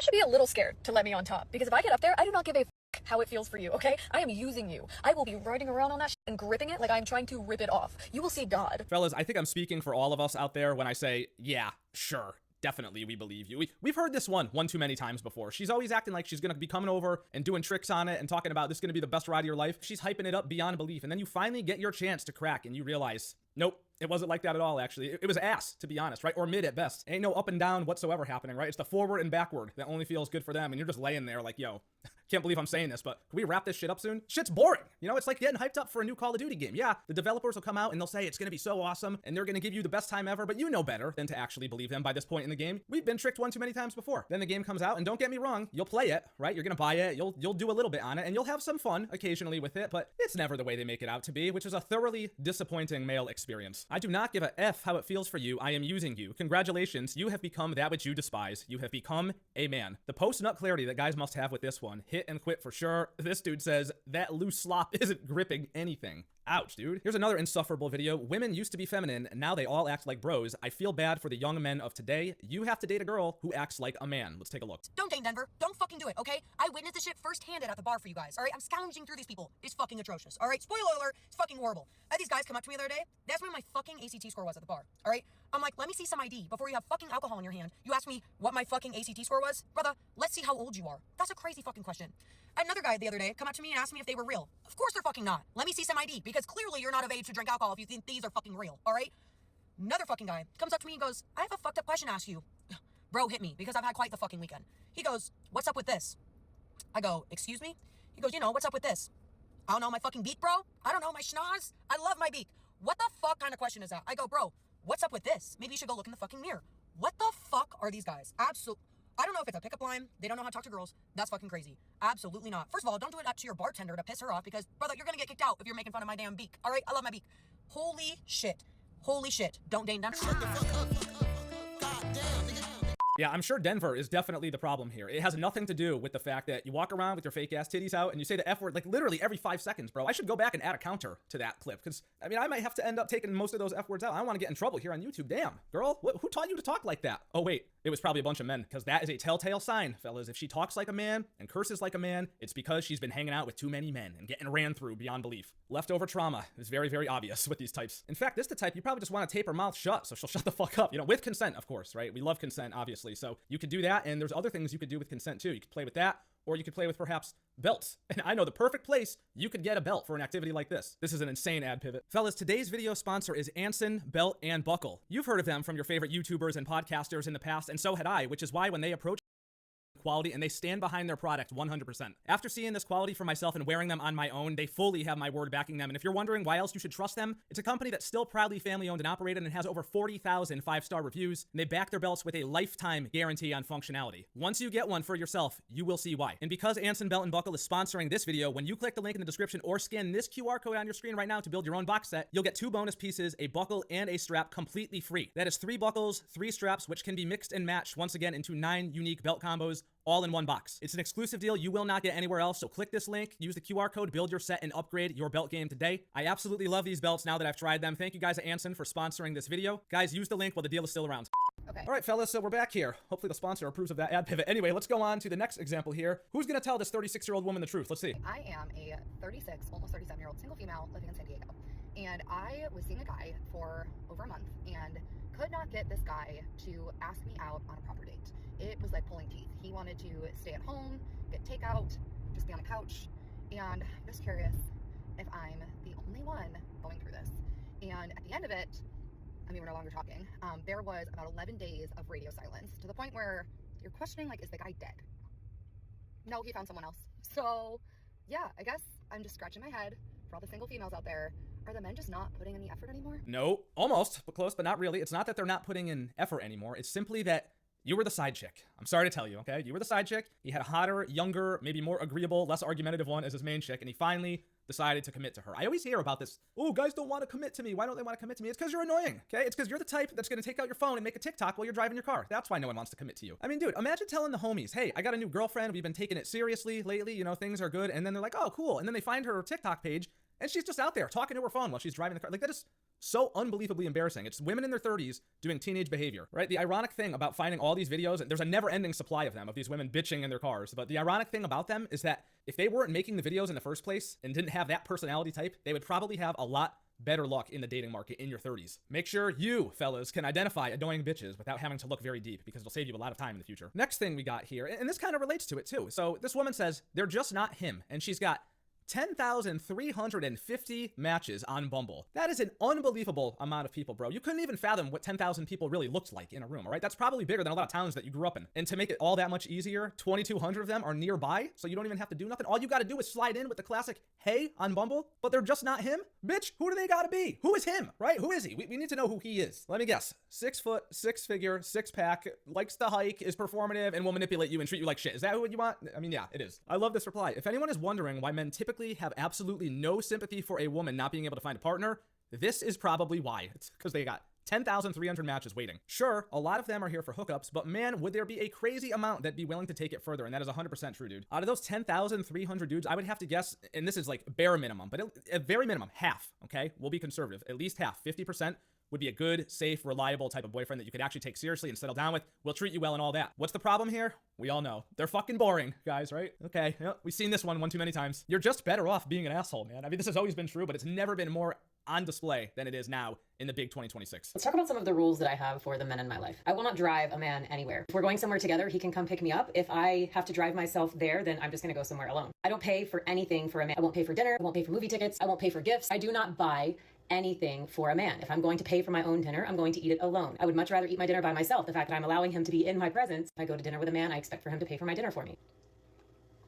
should be a little scared to let me on top, because if I get up there, I do not give a how it feels for you, okay? I am using you. I will be riding around on that and gripping it like I'm trying to rip it off. You will see God. Fellas, I think I'm speaking for all of us out there when I say, yeah, sure. Definitely, we believe you. We've heard this one too many times before. She's always acting like she's going to be coming over and doing tricks on it and talking about this is going to be the best ride of your life. She's hyping it up beyond belief. And then you finally get your chance to crack and you realize, nope, it wasn't like that at all, actually. It was ass, to be honest, right? Or mid at best. Ain't no up and down whatsoever happening, right? It's the forward and backward that only feels good for them. And you're just laying there like, yo, can't believe I'm saying this, but can we wrap this shit up soon? Shit's boring. You know, it's like getting hyped up for a new Call of Duty game. Yeah, the developers will come out and they'll say it's going to be so awesome and they're going to give you the best time ever, but you know better than to actually believe them by this point in the game. We've been tricked one too many times before. Then the game comes out and don't get me wrong, you'll play it, right? You're going to buy it, you'll do a little bit on it and you'll have some fun occasionally with it, but it's never the way they make it out to be, which is a thoroughly disappointing male experience. I do not give a F how it feels for you. I am using you. Congratulations, you have become that which you despise. You have become a man. The post-nut clarity that guys must have with this one, hit and quit for sure. This dude says that loose slop isn't gripping anything. Ouch, dude. Here's another insufferable video. Women used to be feminine, and now they all act like bros. I feel bad for the young men of today. You have to date a girl who acts like a man. Let's take a look. Don't date Denver. Don't fucking do it, okay? I witnessed this shit firsthand at the bar for you guys, all right? I'm scrounging through these people. It's fucking atrocious, all right? Spoiler alert, it's fucking horrible. I had these guys come up to me the other day. They asked me what my fucking ACT score was at the bar, all right? I'm like, let me see some ID before you have fucking alcohol in your hand. You ask me what my fucking ACT score was? Brother, let's see how old you are. That's a crazy fucking question. I had another guy the other day come up to me and ask me if they were real. Of course they're fucking not. Let me see some ID, because clearly you're not of age to drink alcohol if you think these are fucking real, all right? Another fucking guy comes up to me and goes, I have a fucked up question to ask you. Bro hit me because I've had quite the fucking weekend. He goes, what's up with this? I go, excuse me? He goes, you know, what's up with this? I don't know, my fucking beak, bro? I don't know, my schnoz? I love my beak. What the fuck kind of question is that? I go, bro, what's up with this? Maybe you should go look in the fucking mirror. What the fuck are these guys? Absolutely. I don't know if it's a pickup line. They don't know how to talk to girls. That's fucking crazy. Absolutely not. First of all, don't do it to your bartender to piss her off because, brother, you're gonna get kicked out if you're making fun of my damn beak. All right? I love my beak. Holy shit. Holy shit. Don't date them. Yeah, I'm sure Denver is definitely the problem here. It has nothing to do with the fact that you walk around with your fake ass titties out and you say the F word like literally every 5 seconds, bro. I should go back and add a counter to that clip because, I mean, I might have to end up taking most of those F words out. I don't want to get in trouble here on YouTube. Damn, girl, who taught you to talk like that? Oh, wait, it was probably a bunch of men because that is a telltale sign, fellas. If she talks like a man and curses like a man, it's because she's been hanging out with too many men and getting ran through beyond belief. Leftover trauma is very, very obvious with these types. In fact, this is the type you probably just want to tape her mouth shut so she'll shut the fuck up, you know, with consent, of course, right? We love consent, obviously. So you could do that, and there's other things you could do with consent too. You could play with that, or you could play with perhaps belts. And I know the perfect place you could get a belt for an activity like this. This is an insane ad pivot. Fellas, today's video sponsor is Anson Belt and Buckle. You've heard of them from your favorite YouTubers and podcasters in the past, and so had I, which is why when they approach quality and they stand behind their product 100%. After seeing this quality for myself and wearing them on my own, they fully have my word backing them. And if you're wondering why else you should trust them, it's a company that's still proudly family owned and operated and has over 40,000 5-star reviews. And they back their belts with a lifetime guarantee on functionality. Once you get one for yourself, you will see why. And because Anson Belt and Buckle is sponsoring this video, when you click the link in the description or scan this QR code on your screen right now to build your own box set, you'll get 2 bonus pieces, a buckle and a strap completely free. That is 3 buckles, 3 straps, which can be mixed and matched once again into 9 unique belt combos, all in one box. It's an exclusive deal you will not get anywhere else, so click this link, use the QR code, build your set, and upgrade your belt game today. I absolutely love these belts now that I've tried them. Thank you guys at Anson for sponsoring this video. Guys, use the link while the deal is still around. Okay. All right, fellas, so we're back here. Hopefully the sponsor approves of that ad pivot. Anyway, let's go on to the next example here. Who's gonna tell this 36-year-old woman the truth? Let's see. I am a 36, almost 37-year-old single female living in San Diego. And I was seeing a guy for over a month and could not get this guy to ask me out on a proper date. It was like pulling teeth. He wanted to stay at home, get takeout, just be on the couch. And I'm just curious if I'm the only one going through this. And at the end of it, I mean, we're no longer talking. There was about 11 days of radio silence to the point where you're questioning, like, is the guy dead? No, he found someone else. So yeah, I guess I'm just scratching my head for all the single females out there. Are the men just not putting in the effort anymore? No, almost, but close, but not really. It's not that they're not putting in effort anymore. It's simply that you were the side chick. I'm sorry to tell you, okay? You were the side chick. He had a hotter, younger, maybe more agreeable, less argumentative one as his main chick, and he finally decided to commit to her. I always hear about this, oh, guys don't want to commit to me. Why don't they want to commit to me? It's because you're annoying, okay? It's because you're the type that's going to take out your phone and make a TikTok while you're driving your car. That's why no one wants to commit to you. I mean, dude, imagine telling the homies, hey, I got a new girlfriend. We've been taking it seriously lately. You know, things are good. And then they're like, oh, cool. And then they find her TikTok page And she's just out there talking to her phone while she's driving the car. Like, that is so unbelievably embarrassing. It's women in their 30s doing teenage behavior, right? The ironic thing about finding all these videos, and there's a never-ending supply of them, of these women bitching in their cars, but the ironic thing about them is that if they weren't making the videos in the first place and didn't have that personality type, they would probably have a lot better luck in the dating market in your 30s. Make sure you, fellas, can identify annoying bitches without having to look very deep, because it'll save you a lot of time in the future. Next thing we got here, and this kind of relates to it too. So this woman says they're just not him, and she's got 10,350 matches on Bumble. That is an unbelievable amount of people, bro. You couldn't even fathom what 10,000 people really looked like in a room, all right? That's probably bigger than a lot of towns that you grew up in. And to make it all that much easier, 2,200 of them are nearby, so you don't even have to do nothing. All you gotta do is slide in with the classic, hey, on Bumble, but they're just not him? Bitch, who do they gotta be? Who is him, right? Who is he? We need to know who he is. Let me guess. 6 foot, 6 figure, 6 pack, likes to hike, is performative, and will manipulate you and treat you like shit. Is that who you want? I mean, yeah, it is. I love this reply. If anyone is wondering why men typically have absolutely no sympathy for a woman not being able to find a partner, this is probably why. It's because they got 10,300 matches waiting. Sure, a lot of them are here for hookups, but man, would there be a crazy amount that'd be willing to take it further, and that is 100% true, dude. Out of those 10,300 dudes, I would have to guess, and this is like bare minimum, but at very minimum, half, okay? We'll be conservative. At least half, 50%, would be a good, safe, reliable type of boyfriend that you could actually take seriously and settle down with, will treat you well and all that. What's the problem here? We all know. They're fucking boring, guys, right? Okay, yep, we've seen this one too many times. You're just better off being an asshole, man. I mean, this has always been true, but it's never been more on display than it is now in the big 2026. Let's talk about some of the rules that I have for the men in my life. I will not drive a man anywhere. If we're going somewhere together, he can come pick me up. If I have to drive myself there, then I'm just gonna go somewhere alone. I don't pay for anything for a man. I won't pay for dinner. I won't pay for movie tickets. I won't pay for gifts. I do not buy anything for a man. If I'm going to pay for my own dinner, I'm going to eat it alone. I would much rather eat my dinner by myself. The fact that I'm allowing him to be in my presence. If I go to dinner with a man, I expect for him to pay for my dinner for me.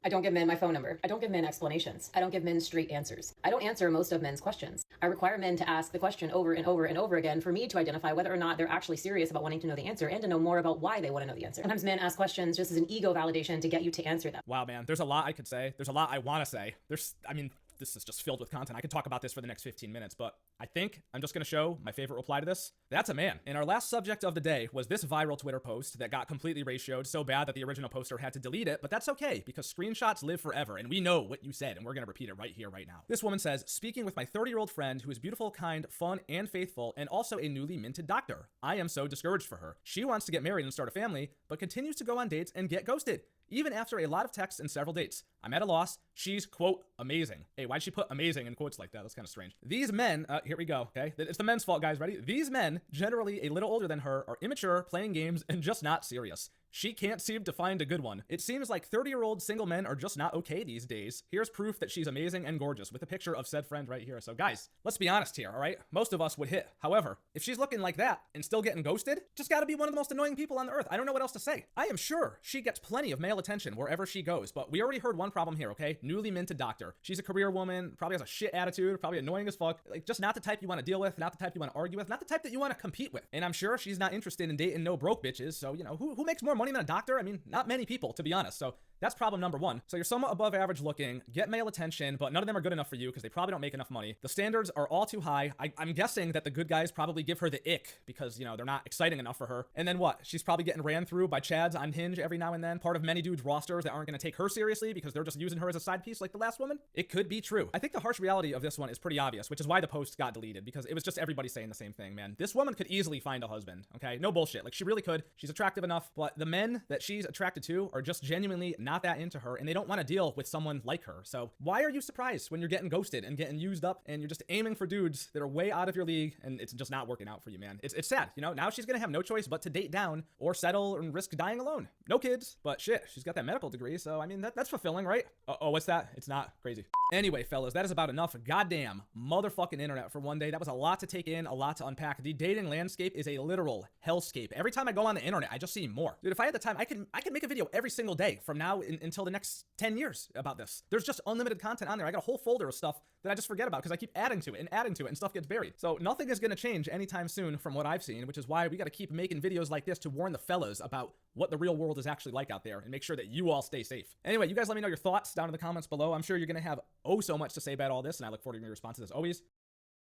I don't give men my phone number. I don't give men explanations. I don't give men straight answers. I don't answer most of men's questions. I require men to ask the question over and over and over again for me to identify whether or not they're actually serious about wanting to know the answer and to know more about why they want to know the answer. Sometimes men ask questions just as an ego validation to get you to answer them. Wow, man, there's a lot I could say. There's a lot I want to say. This is just filled with content. I could talk about this for the next 15 minutes, but I think I'm just going to show my favorite reply to this. That's a man. And our last subject of the day was this viral Twitter post that got completely ratioed so bad that the original poster had to delete it, but that's okay because screenshots live forever and we know what you said and we're going to repeat it right here, right now. This woman says, speaking with my 30-year-old friend who is beautiful, kind, fun, and faithful, and also a newly minted doctor. I am so discouraged for her. She wants to get married and start a family, but continues to go on dates and get ghosted, even after a lot of texts and several dates. I'm at a loss. She's, quote, amazing. Hey, why'd she put amazing in quotes like that? That's kind of strange. These men, here we go, okay? It's the men's fault, guys. Ready? These men, generally a little older than her, are immature, playing games, and just not serious. She can't seem to find a good one. It seems like 30-year-old single men are just not okay these days. Here's proof that she's amazing and gorgeous with a picture of said friend right here. So guys, let's be honest here, all right? Most of us would hit. However, if she's looking like that and still getting ghosted, just gotta be one of the most annoying people on the earth. I don't know what else to say. I am sure she gets plenty of male attention wherever she goes, but we already heard one problem here, okay? Newly minted doctor. She's a career woman, probably has a shit attitude, probably annoying as fuck. Like, just not the type you want to deal with, not the type you want to argue with, not the type that you want to compete with. And I'm sure she's not interested in dating no broke bitches, so, you know, who makes more money than a doctor? I mean, not many people, to be honest. So that's problem number one. So you're somewhat above average looking, get male attention, but none of them are good enough for you because they probably don't make enough money. The standards are all too high. I'm guessing that the good guys probably give her the ick because, you know, they're not exciting enough for her. And then what? She's probably getting ran through by chads on Hinge every now and then, part of many dudes' rosters that aren't going to take her seriously because they're just using her as a side piece like the last woman. It could be true. I think the harsh reality of this one is pretty obvious, which is why the post got deleted, because it was just everybody saying the same thing, man. This woman could easily find a husband, okay? No bullshit. Like, she really could. She's attractive enough, but the men that she's attracted to are just genuinely not that into her, and they don't want to deal with someone like her. So why are you surprised when you're getting ghosted and getting used up and you're just aiming for dudes that are way out of your league and it's just not working out for you, man? It's sad, you know? Now she's gonna have no choice but to date down or settle and risk dying alone. No kids, but shit, she's got that medical degree, so I mean, that's fulfilling, right? Oh, what's that? It's not crazy. Anyway, fellas, that is about enough goddamn motherfucking internet for one day. That was a lot to take in, a lot to unpack. The dating landscape is a literal hellscape. Every time I go on the internet, I just see more. Dude, if I had the time, I can make a video every single day from now until the next 10 years about this. There's just unlimited content on there. I got a whole folder of stuff that I just forget about because I keep adding to it and stuff gets buried. So nothing is going to change anytime soon from what I've seen, which is why we got to keep making videos like this to warn the fellas about what the real world is actually like out there and make sure that you all stay safe. Anyway, you guys let me know your thoughts down in the comments below. I'm sure you're going to have oh so much to say about all this, and I look forward to your responses as always.